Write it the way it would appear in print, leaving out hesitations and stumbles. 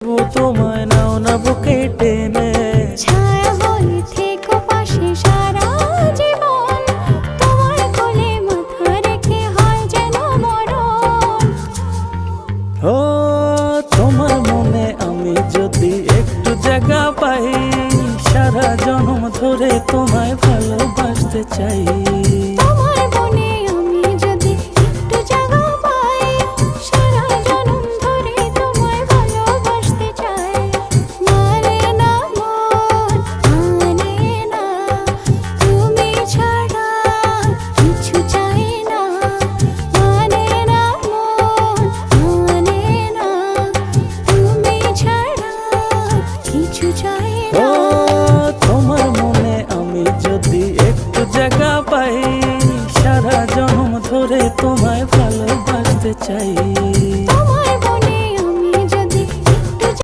তোমায় নাও না বুকে টেনে, ছায়া হয়ে থেকো পাশে সারা জীবন, তোমার কোলে মাথা রেখে হয় যেন মরণ। ও তোমার মনে আমি যদি একটু জায়গা পাই, সারা জন্ম ধরে তোমায় ভালোবাসতে চাই। তোমার মনে আমি যদি একটু জায়গা পাই, সারা জন্ম ধরে তোমায় ভালোবাসতে চাই। মানে না মন, মানে না, তুমি ছাড়া কিছু চাই না। মানে না মন, মানে না, তুমি ছাড়া কিছু চাই ও না। তোমার মনে আমি যদি একটু জায়গা পাই, সারা জন্ম ধরে তোমায় ভালোবাসতে চাই।